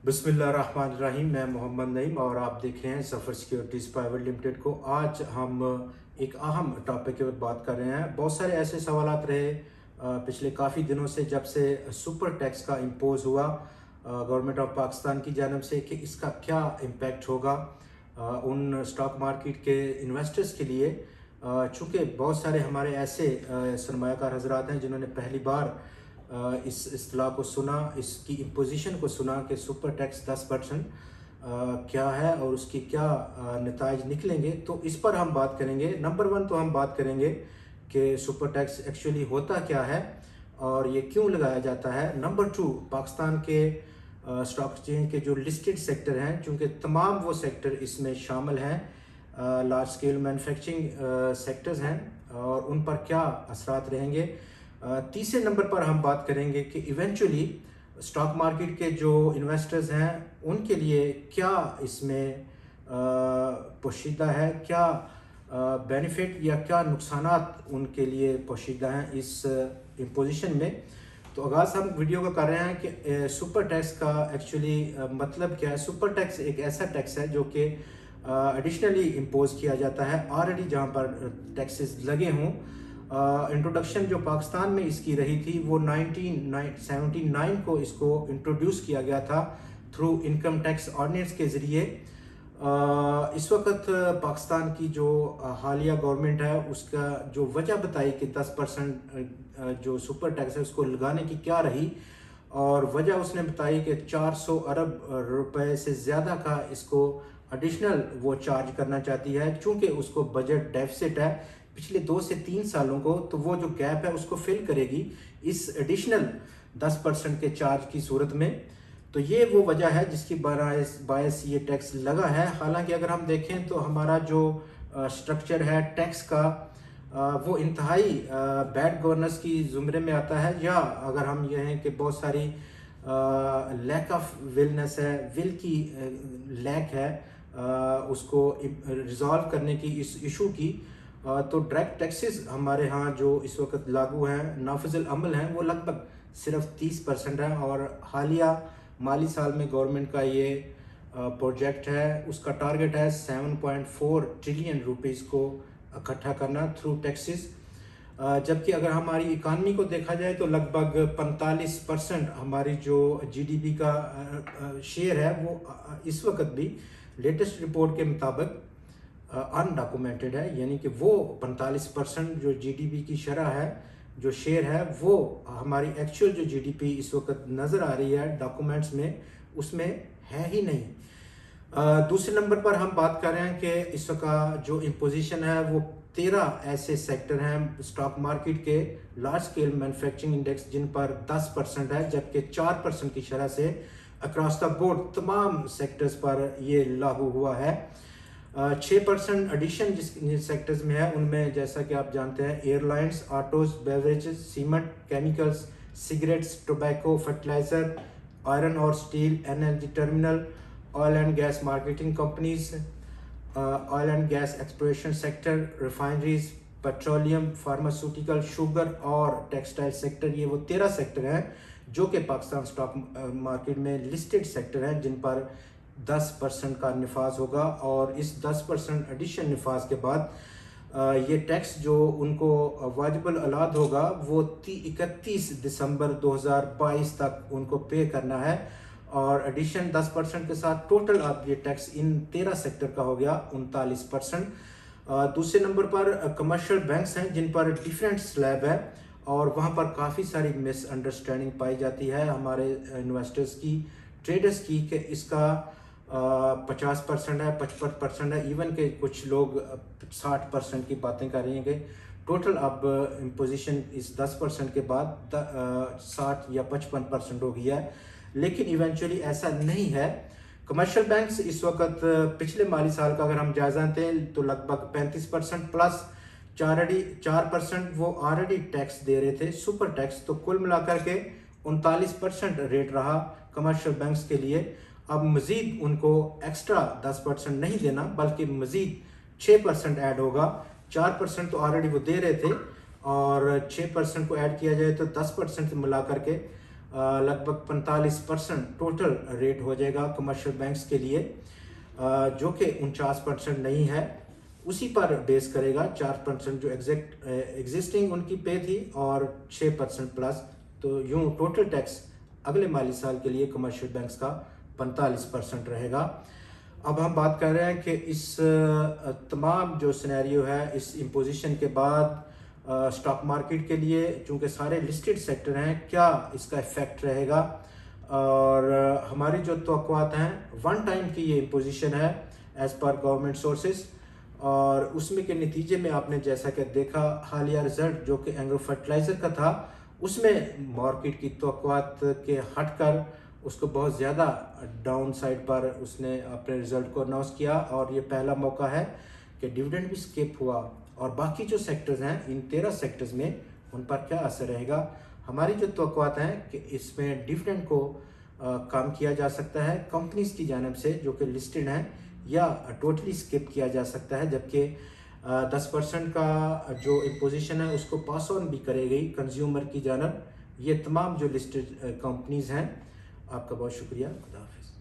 बिस्मिल्लाहिर्रहमानिर्रहीम। मैं मोहम्मद नईम और आप देख रहे हैं सफ़र सिक्योरिटीज़ प्राइवेट लिमिटेड को। आज हम एक अहम टॉपिक के ऊपर बात कर रहे हैं। बहुत सारे ऐसे सवालात रहे पिछले काफ़ी दिनों से, जब से सुपर टैक्स का इम्पोज़ हुआ गवर्नमेंट ऑफ पाकिस्तान की जानब से, कि इसका क्या इम्पेक्ट होगा उन स्टॉक मार्केट के इन्वेस्टर्स के लिए। चूँकि बहुत सारे हमारे ऐसे सरमायाकार हजरात हैं जिन्होंने पहली बार इस इस्तिलाह को सुना, इसकी इम्पोजिशन को सुना कि सुपर टैक्स 10% क्या है और उसकी क्या नताइज निकलेंगे। तो इस पर हम बात करेंगे। नंबर 1 तो हम बात करेंगे कि सुपर टैक्स एक्चुअली होता क्या है और ये क्यों लगाया जाता है। नंबर 2, पाकिस्तान के स्टॉक एक्सचेंज के जो लिस्टेड सेक्टर हैं, चूँकि तमाम वो सेक्टर इसमें शामिल हैं, लार्ज स्केल मैन्युफैक्चरिंग सेक्टर्स हैं, और उन पर क्या असरात रहेंगे। तीसरे नंबर पर हम बात करेंगे कि इवेंचुअली स्टॉक मार्केट के जो इन्वेस्टर्स हैं उनके लिए क्या इसमें पोशीदा है, क्या बेनिफिट या क्या नुकसानात उनके लिए पोशीदा हैं इस इम्पोजिशन में। तो आगाज़ हम वीडियो का कर रहे हैं कि सुपर टैक्स का एक्चुअली मतलब क्या है। सुपर टैक्स एक ऐसा टैक्स है जो कि एडिशनली इम्पोज किया जाता है ऑलरेडी जहाँ पर टैक्सेस लगे हों। इंट्रोडक्शन जो पाकिस्तान में इसकी रही थी वो 1979 को इसको इंट्रोड्यूस किया गया था थ्रू इनकम टैक्स ऑर्डिनेंस के ज़रिए। इस वक्त पाकिस्तान की जो हालिया गवर्नमेंट है उसका जो वजह बताई कि 10% जो सुपर टैक्स है उसको लगाने की क्या रही, और वजह उसने बताई कि 400 अरब रुपए से ज़्यादा का इसको एडिशनल वो चार्ज करना चाहती है। चूँकि उसको बजट डेफिसिट है पिछले 2 से 3 सालों को, तो वो जो गैप है उसको फिल करेगी इस एडिशनल 10% के चार्ज की सूरत में। तो ये वो वजह है जिसकी बायस ये टैक्स लगा है। हालांकि अगर हम देखें तो हमारा जो स्ट्रक्चर है टैक्स का वो इंतहाई बैड गवर्नेंस की ज़ुमरे में आता है, या अगर हम ये हैं कि बहुत सारी लैक ऑफ विलनेस है, विल की लैक है उसको रिजॉल्व करने की, इस इशू की। तो डायरेक्ट टैक्सेस हमारे यहाँ जो इस वक्त लागू हैं, नाफिजुल अमल हैं, वो लगभग सिर्फ 30% है। और हालिया माली साल में गवर्नमेंट का ये प्रोजेक्ट है, उसका टारगेट है 7.4 ट्रिलियन रुपीज़ को इकट्ठा करना थ्रू टैक्सेस। जबकि अगर हमारी इकानमी को देखा जाए तो लगभग 45% हमारी जो जीडीपी का शेयर है वो इस वक्त भी लेटेस्ट रिपोर्ट के मुताबिक अनडॉक्यूमेंटेड है, यानी कि वो 45% जो जीडीपी की शरह है, जो शेयर है, वो हमारी एक्चुअल जो जीडीपी इस वक्त नज़र आ रही है डॉक्यूमेंट्स में उसमें है ही नहीं। दूसरे नंबर पर हम बात कर रहे हैं कि इस वक्त जो इम्पोजिशन है वो 13 ऐसे सेक्टर हैं स्टॉक मार्केट के लार्ज स्केल मैन्युफैक्चरिंग इंडेक्स जिन पर 10% है, जबकि 4% की शरह से अक्रॉस द बोर्ड तमाम सेक्टर्स पर ये लागू हुआ है। 6% एडिशन जिन सेक्टर्स में है उनमें जैसा कि आप जानते हैं airlines, autos, beverages, cement, chemicals, cigarettes, tobacco, fertiliser, iron और steel, energy terminal, oil and gas marketing companies, oil and gas exploration sector, refineries, petroleum, pharmaceutical, sugar और टेक्सटाइल सेक्टर। ये वो 13 सेक्टर हैं जो कि पाकिस्तान स्टॉक मार्केट में listed sector हैं जिन पर 10% का निफाज होगा। और इस 10% एडिशन निफाज के बाद ये टैक्स जो उनको वाजिबुल अलाद होगा वो 31 दिसंबर 2022 तक उनको पे करना है। और एडिशन 10% के साथ टोटल अब ये टैक्स इन 13 सेक्टर का हो गया 39%। दूसरे नंबर पर कमर्शियल बैंक्स हैं जिन पर डिफरेंट स्लैब है, और वहाँ पर काफ़ी सारी मिसअंडरस्टैंडिंग पाई जाती है हमारे इन्वेस्टर्स की, ट्रेडर्स की, कि इसका 50% है, 55% है, इवन के कुछ लोग 60% की बातें कर रही हैं कि टोटल अब इम्पोजिशन इस 10% के बाद 60 या 55% हो गया है। लेकिन इवेंचुअली ऐसा नहीं है। कमर्शियल बैंक्स इस वक्त पिछले माली साल का अगर हम जायजा दें तो लगभग 35% प्लस 4% वो ऑलरेडी टैक्स दे रहे थे, सुपर टैक्स। तो कुल मिलाकर के 39% रेट रहा कमर्शियल बैंक्स के लिए। अब मज़ीद उनको एक्स्ट्रा 10% नहीं देना बल्कि मज़ीद 6% ऐड होगा। 4% तो ऑलरेडी वो दे रहे थे और 6% को ऐड किया जाए तो 10% मिला करके लगभग 45% टोटल रेट हो जाएगा कमर्शियल बैंक्स के लिए, जो कि 49% नहीं है। उसी पर बेस करेगा 4% जो एग्जिस्टिंग उनकी पे थी और 6% प्लस, तो यूं टोटल टैक्स अगले माली साल के लिए कमर्शियल बैंक्स का 45% रहेगा। अब हम बात कर रहे हैं कि इस तमाम जो सिनेरियो है इस इम्पोजिशन के बाद स्टॉक मार्केट के लिए, चूँकि सारे लिस्टेड सेक्टर हैं, क्या इसका इफ़ेक्ट रहेगा। और हमारी जो तवक्कुआत हैं, वन टाइम की ये इम्पोजिशन है एज़ पर गवर्नमेंट सोर्सेज, और उसमें के नतीजे में आपने जैसा कि देखा हालिया रिजल्ट जो कि एग्रो फर्टिलाइज़र का था, उसमें मार्केट की तवक्कुआत के हटकर उसको बहुत ज़्यादा डाउन साइड पर उसने अपने रिज़ल्ट को अनाउंस किया, और ये पहला मौका है कि डिविडेंड भी स्किप हुआ। और बाकी जो सेक्टर्स हैं, इन 13 सेक्टर्स में उन पर क्या असर रहेगा। हमारी जो तवक्कुआत हैं कि इसमें डिविडेंड को कम किया जा सकता है कंपनीज की जानिब से जो कि लिस्टेड हैं, या टोटली स्किप किया जा सकता है, जबकि 10% का जो इम्पोजिशन है उसको पास ऑन भी करेगी कंज्यूमर की जानिब। ये तमाम जो लिस्टेड कंपनीज हैं। आपका बहुत शुक्रिया। खुदा हाफिज़।